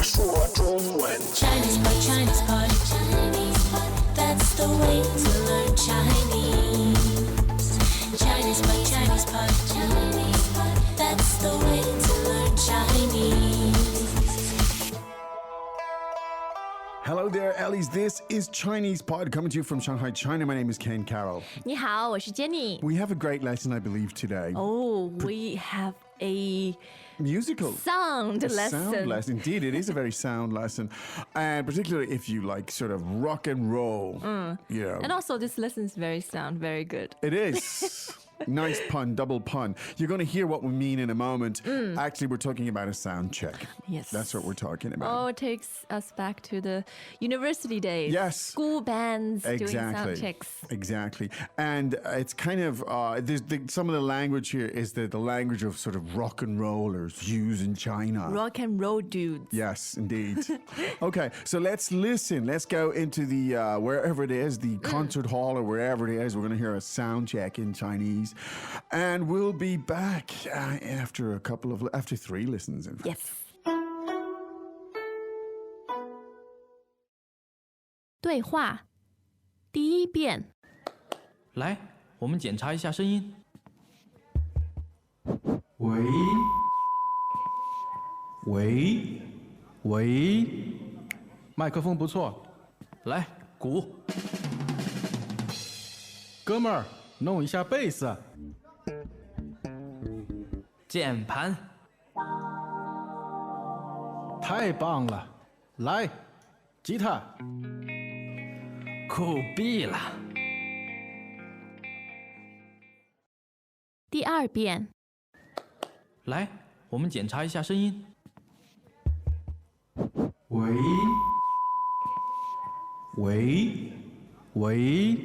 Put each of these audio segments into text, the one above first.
说中文。Chinese pot, Chinese pot, Chinese pot. That's the way to learn Chinese. Chinese pot, Chinese pot, Chinese pot. That's the way to learn Chinese. Hello there, Ellies. This is Chinese Pod coming to you from Shanghai, China. My name is Ken Carroll. 你好，我是 Jenny。 We have a great lesson, I believe, today. Oh, we have a Musical. sound lesson. Sound lesson. Indeed, it is a very sound lesson. And particularly if you like sort of rock and roll. You know. And also, this lesson is very sound, very good. It is. Nice pun, double pun. You're going to hear what we mean in a moment. Actually, we're talking about a sound check. Yes. That's what we're talking about. Oh, it takes us back to the university days. Yes. School bands doing sound checks. Exactly. And it's kind of, some of the language here is the language of sort of rock and rollers used in China. Rock and roll dudes. Yes, indeed. Okay, so let's listen. Let's go into the, wherever it is, the concert hall or wherever it is. We're going to hear a sound check in Chinese. And we'll be back after three listens, in fact. Yes. 对话第一遍。来，我们检查一下声音。喂，喂，喂，麦克风不错，来鼓。哥们儿，弄一下贝斯。键盘。太棒了，来，吉他。酷毙了！第二遍。来，我们检查一下声音。喂，喂，喂，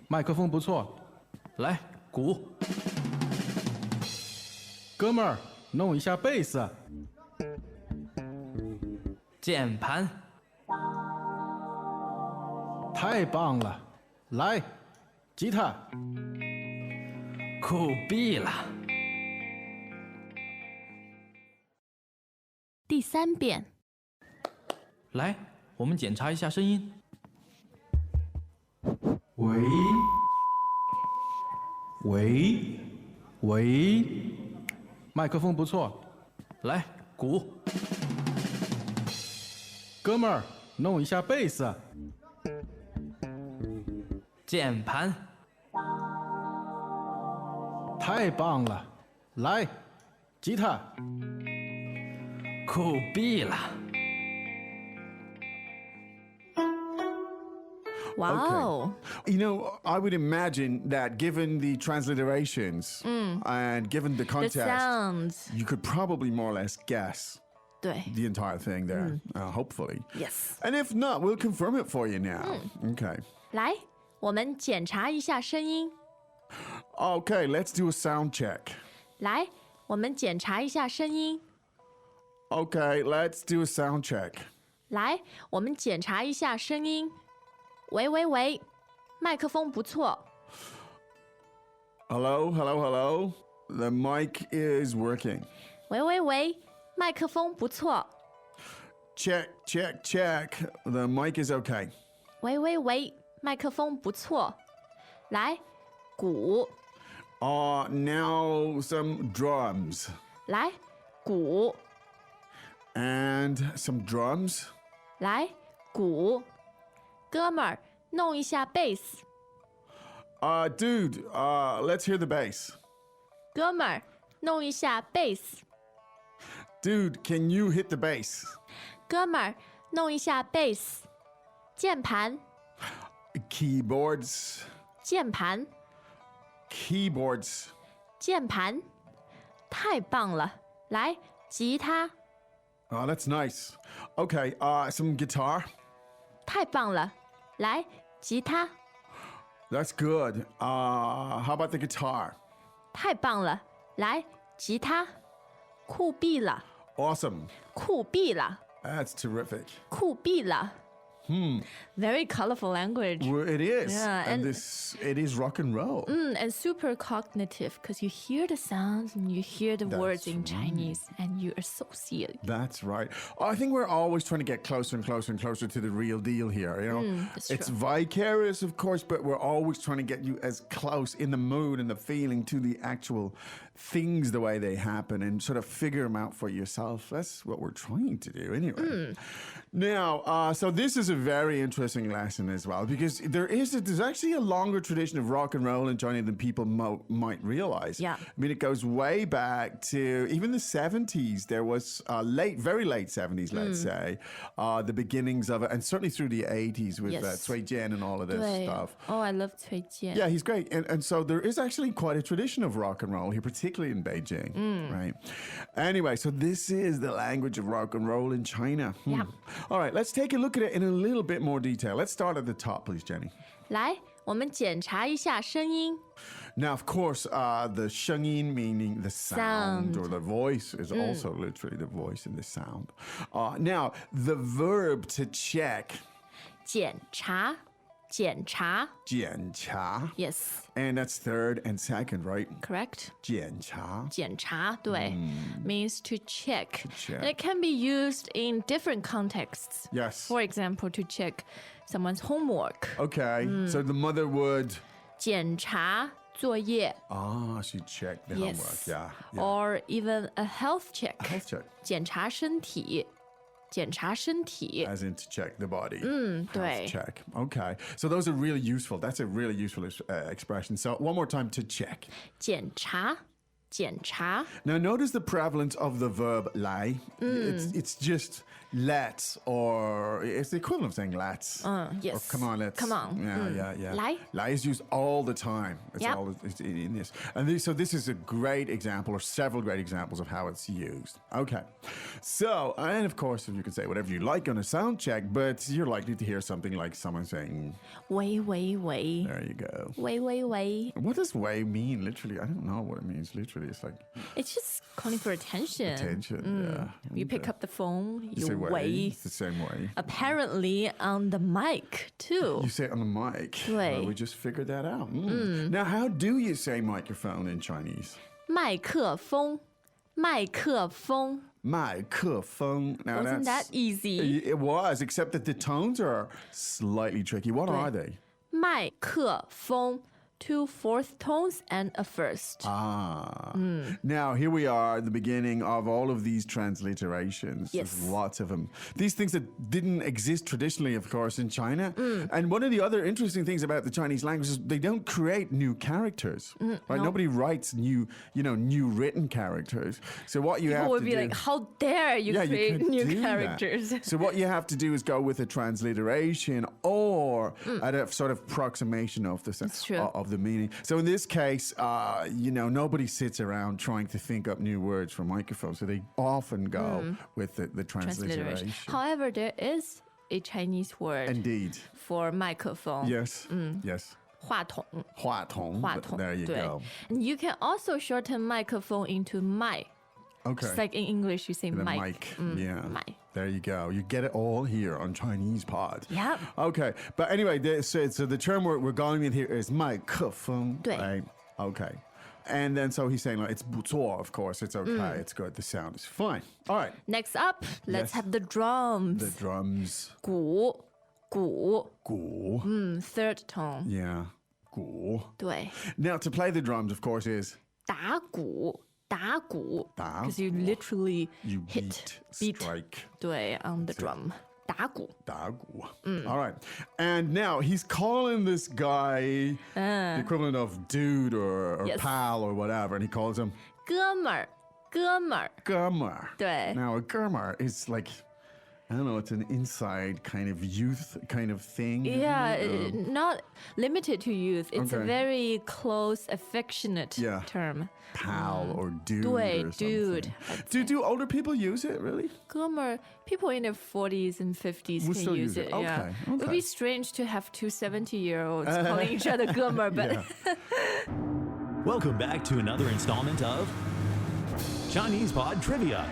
麦克风不错，来鼓。哥们儿，弄一下贝斯。键盘。太棒了，来，吉他。酷毙了！第三遍。来，我们检查一下声音。喂，喂，喂，麦克风不错，来鼓。哥们儿，弄一下贝斯。键盘。太棒了，来，吉他。酷毙了！ Wow. Okay. You know, I would imagine that given the transliterations and given the The context, sounds. you could probably more or less guess 对 the entire thing there, hopefully. Yes. And if not, we'll confirm it for you now. Okay. 来，我们检查一下声音。 Okay, let's do a sound check. 来，我们检查一下声音。 Okay, let's do a sound check. 来，我们检查一下声音。喂喂喂，麦克风不错。 Hello, hello, hello. The mic is working. 喂喂喂，麦克风不错。 Check, check, check. The mic is okay. 喂喂喂，麦克风不错。来，鼓。 Now some drums. 来，鼓。 And some drums. 来，鼓。哥们儿，弄一下贝斯。 Dude, let's hear the bass. 哥们儿，弄一下贝斯。 Dude, can you hit the bass? 哥们儿，弄一下贝斯。键盘， Keyboards. 键盘， Keyboards. 键盘，太棒了！来，吉他， That's nice. Okay, some guitar. 太棒了！来，吉他， That's good. How about the guitar? 太棒了！来，吉他，酷毙了！ Awesome. 酷毙了！ That's terrific. 酷毙了！ Very colorful language. Well, it is. Yeah, and and- it is rock and roll. And super cognitive because you hear the sounds and you hear the words in Chinese and you associate. That's right. I think we're always trying to get closer and closer and closer to the real deal here. You know, that's it's true. vicarious, of course, but we're always trying to get you as close in the mood and the feeling to the actual things the way they happen and sort of figure them out for yourself. That's what we're trying to do, anyway. Now, so this is a very interesting lesson as well because there's actually a longer tradition of rock and roll in China than people might realize. Yeah. I mean, it goes way back to even the 70s. There was very late 70s, let's say, the beginnings of it, and certainly through the 80s with Yes. Cui Jian and all of this 对 stuff. Oh, I love Cui Jian. Yeah, he's great. And so there is actually quite a tradition of rock and roll here, particularly in Beijing, right? Anyway, so this is the language of rock and roll in China. Yeah. All right, let's take a look at it in a little bit more detail. Let's start at the top, please, Jenny. 来，我们检查一下声音。 Now, of course, the 声音 meaning the sound, Sound. or the voice is also literally the voice and the sound. Now, the verb to check, 检查，检查。 jian cha, Yes, and that's third and second, right? correct. Jian cha. 检查，对 means to check. check. And it can be used in different contexts. Yes. For example, to check someone's homework. Okay, so the mother would, 检查作业。 she checked the homework. Yes. Yeah. Or even a health check. Health check, 检查身体，检查身体。 as in to check the body. 对 Health check. Okay, so those are really useful. That's a really useful expression. So one more time to check. 检查，检查。 Now notice the prevalence of the verb 来. It's just let's, or it's the equivalent of saying let's. Yes. Or come on, let's. Come on. Yeah. 来。 Lai is used all the time. It's Yep. it's in this. And so this is a great example, or several great examples of how it's used. Okay. So, and of course, you can say whatever you like on a sound check, but you're likely to hear something like someone saying, 喂喂喂， there you go. 喂喂喂。 What does way mean, literally? I don't know what it means, literally. It's like It's just calling for attention. attention, yeah. You pick up the phone, You say you way. wei. It's the same way. Apparently on the mic too. You say it on the mic. Right. We just figured that out. Now, how do you say microphone in Chinese? 麦克风，麦克风。 Microphone. Now Wasn't that that's easy? It was, except that the tones are slightly tricky. What are they? 麦克风 two fourth tones and a first. Now, here we are at the beginning of all of these transliterations. Yes. There's lots of them. These things that didn't exist traditionally, of course, in China. And one of the other interesting things about the Chinese language is they don't create new characters. Right? Nobody writes new written characters. So what you People have would to be do... like, how dare you you create can new do that. characters? So what you have to do is go with a transliteration or at a sort of approximation of the sense true. of the meaning. So in this case, nobody sits around trying to think up new words for microphone. So they often go with the transliteration. However, there is a Chinese word Indeed. for microphone. Yes. Yes. 话筒。 Hua tong. 话筒。 There you 对 go. And you can also shorten microphone into mic. Okay. Just like in English, you say The mic. mic. Yeah. mic. There you go. You get it all here on Chinese Pod. Yep. Okay. But anyway, so the term we're going with here is 麦克风. 对. Right? Okay. And then so he's saying like it's 不错, of course. It's okay. It's good. The sound is fine. All right. Next up, let's Yes. have the drums. The drums. 鼓，鼓， Gu. third tone. Yeah. Gu. 对， Now to play the drums, of course, is 打鼓，打鼓。打 Because you 鼓。 literally you hit, beat, strike. 对 on the drum. 打鼓。 Dagu. All right. And now he's calling this guy the equivalent of dude or Yes. pal or whatever, and he calls him 哥们儿，哥们儿。 Gurmer. 对。 Now, a Gurmer is like, I don't know, it's an inside kind of youth kind of thing. Yeah, not limited to youth. It's a Okay. very close, affectionate Yeah. term. Pal or dude. 对 or something. dude. Do older people use it, really? 哥们儿, people in their 40s and 50s Will can still use use it. it. Yeah. Okay, It would okay. be strange to have two 70-year-olds calling each other 哥们儿, but Yeah. Welcome back to another installment of Chinese Pod Trivia.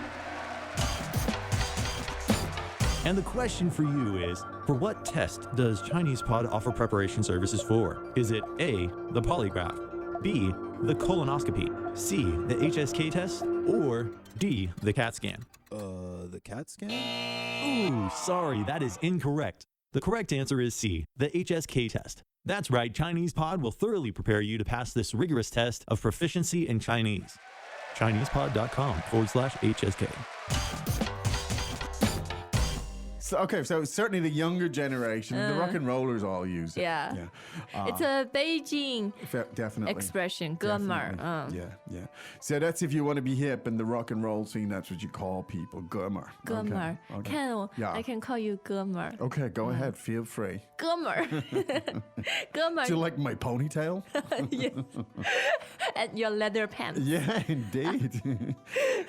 And the question for you is, for what test does Chinese Pod offer preparation services for? Is it A, the polygraph, B, the colonoscopy, C, the HSK test, or D, the CAT scan? The CAT scan? Ooh, sorry, that is incorrect. The correct answer is C, the HSK test. That's right, Chinese Pod will thoroughly prepare you to pass this rigorous test of proficiency in Chinese. ChinesePod.com/HSK. So, okay, so certainly the younger generation, the rock and rollers all use it. Yeah. Yeah. It's a Beijing Definitely. expression, 哥们儿. Definitely. Yeah. So that's if you want to be hip in the rock and roll scene, that's what you call people, 哥们儿. 哥们儿. Okay. Can Yeah. I can call you 哥们儿. Okay, go ahead, feel free. 哥们儿. 哥们 Do you 儿 like my ponytail? and your leather pants. Yeah, indeed.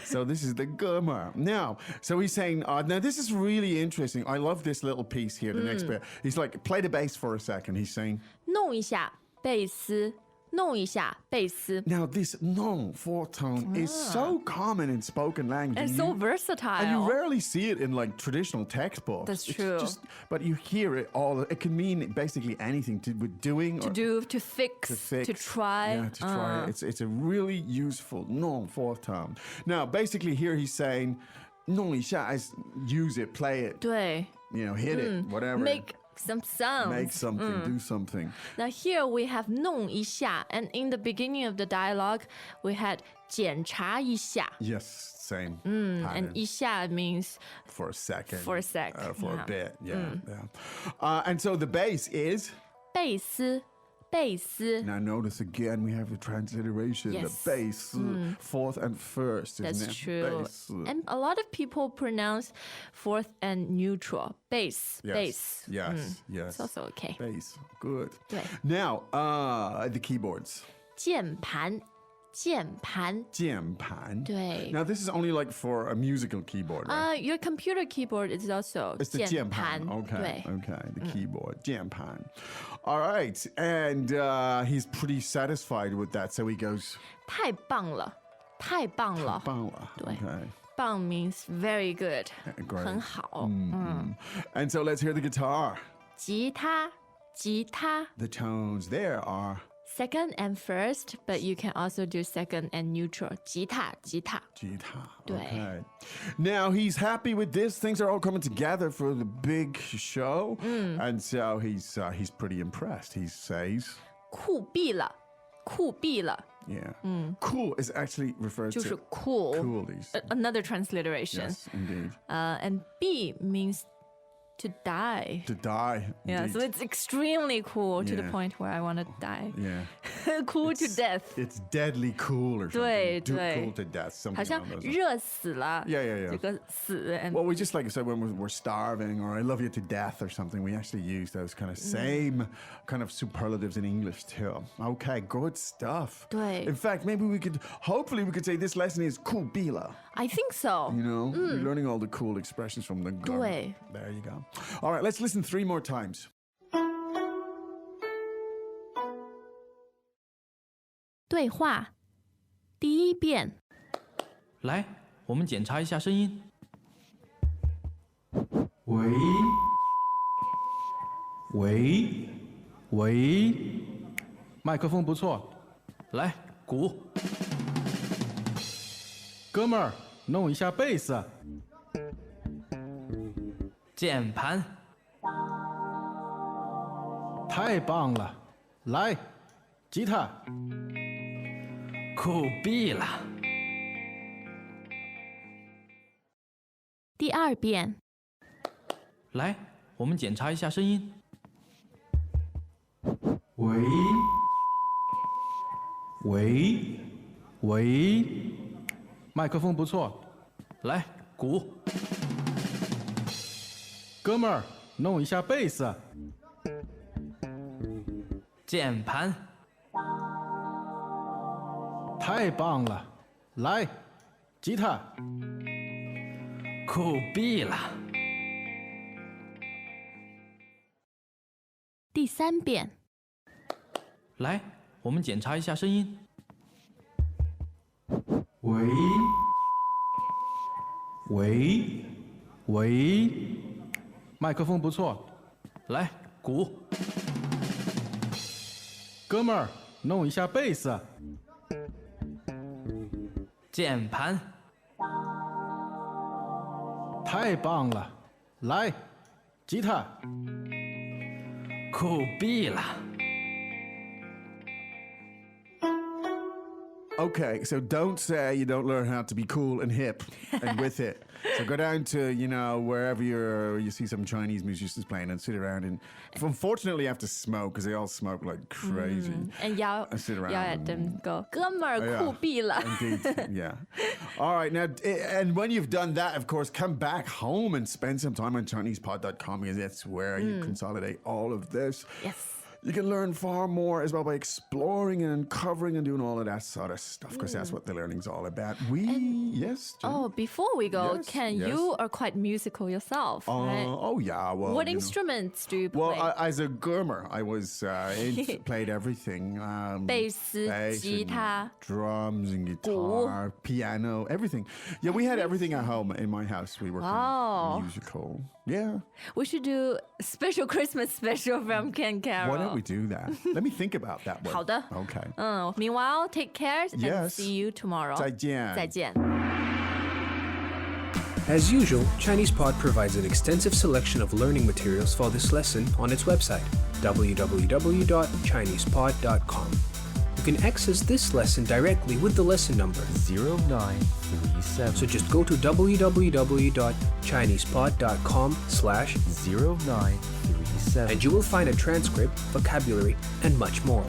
So this is the 哥们儿. Now, so he's saying, now this is really interesting. I love this little piece here, the next bit. He's like, play the bass for a second. He's saying, 弄一下贝斯，弄一下贝斯. now this non fourth tone is so common in spoken language. And and so you- versatile. And you rarely see it in like traditional textbooks. That's It's true. But you hear it all. It can mean basically anything to with doing or to fix, to fix. to try. Yeah, to try. It's a really useful non fourth tone. Now, basically here he's saying, 弄一下 is use it, play it, 对 hit it, whatever. Make some sounds. Make something, do something. Now here we have 弄一下, and in the beginning of the dialogue, we had 检查一下. Yes, same And pattern. 一下 means For a second. For a sec, for yeah. a bit, yeah. And so the bass is... 贝斯, 贝斯. Now notice again we have the transliteration, Yes. the bass, fourth and first, isn't That's it? true. Bass. And a lot of people pronounce fourth and neutral. Bass, Yes. bass. Yes, yes. It's also okay. Bass, good. 对. Now, the keyboards. 键盘, 键盘. 键盘. 对. Now this is only like for a musical keyboard, right? Your computer keyboard is also It's the 键 jianpan. 盘. Okay, 对. okay, the keyboard, jianpan. All right, and he's pretty satisfied with that, so he goes, 太棒了,太棒了. 棒了. 对. Okay, 棒 means very good. great. 很好. And so let's hear the guitar. 吉他, 吉他. The tones there are Second and first, but you can also do second and neutral. 吉他, 吉他. guitar. 对. Okay. Now he's happy with this. Things are all coming together for the big show, and so he's pretty impressed. He says, 酷毙了, 酷毙了. "Yeah, cool is actually referred 就是 to cool. coolies." Another transliteration. Yes, indeed. And B means to die. To die. Yeah, so indeed. it's extremely cool to the Yeah. point where I want to die. Yeah. Cool to death. It's deadly cool or something. 对, Too 对. cool to death. Something 好像 along those lines. 热死了. Yeah. 这个死 and Well, we just like I said when we're starving or I love you to death or something, we actually use those kind of same kind of superlatives in English too. Okay, good stuff. 对. In fact, maybe hopefully we could say this lesson is cool bila. I think so. You know, you're learning all the cool expressions from the gun. 对. There you go. All right, let's listen 3 more times. 对话第一遍来，我们检查一下声音。喂，喂，喂，麦克风不错，来鼓。哥们儿，弄一下贝斯。键盘。太棒了，来，吉他。酷毙了！第二遍来，我们检查一下声音。喂，喂，喂，麦克风不错，来鼓。哥们儿，弄一下贝斯。键盘。太棒了，来，吉他。酷毙了！第三遍来，我们检查一下声音。喂，喂，喂，麦克风不错，来鼓。哥们儿，弄一下贝斯。键盘。太棒了，来，吉他。酷毙了。Okay, so don't say you don't learn how to be cool and hip and with it. So go down to, wherever you see some Chinese musicians playing and sit around and unfortunately you have to smoke because they all smoke like crazy. And yell sit around at them, go, 哥们儿 Yeah. 酷毙了。 Indeed, yeah. All right, now, and when you've done that, of course, come back home and spend some time on ChinesePod.com because that's where you consolidate all of this. Yes. You can learn far more as well by exploring and uncovering and doing all of that sort of stuff because that's what the learning's all about. Yes? Jen? Oh, before we go, Yes, Ken, yes. you are quite musical yourself, right? Oh, yeah. Well, What instruments do you play? Well, as a groomer, I was played everything. Bass, and guitar. drums and guitar, piano, everything. Yeah, we had everything at home in my house. We were kind Wow. of musical. Yeah. We should do a special Christmas special from Ken Carroll. Why don't we do that? Let me think about that one. 好的。 Okay. Meanwhile, take care and Yes. see you tomorrow. 再见。再见。 As usual, ChinesePod provides an extensive selection of learning materials for this lesson on its website, www.chinesepod.com. You can access this lesson directly with the lesson number 0937. So just go to www.chinesepod.com/0937 and you will find a transcript, vocabulary, and much more.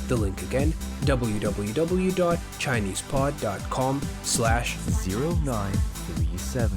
The link again, www.chinesepod.com/0937.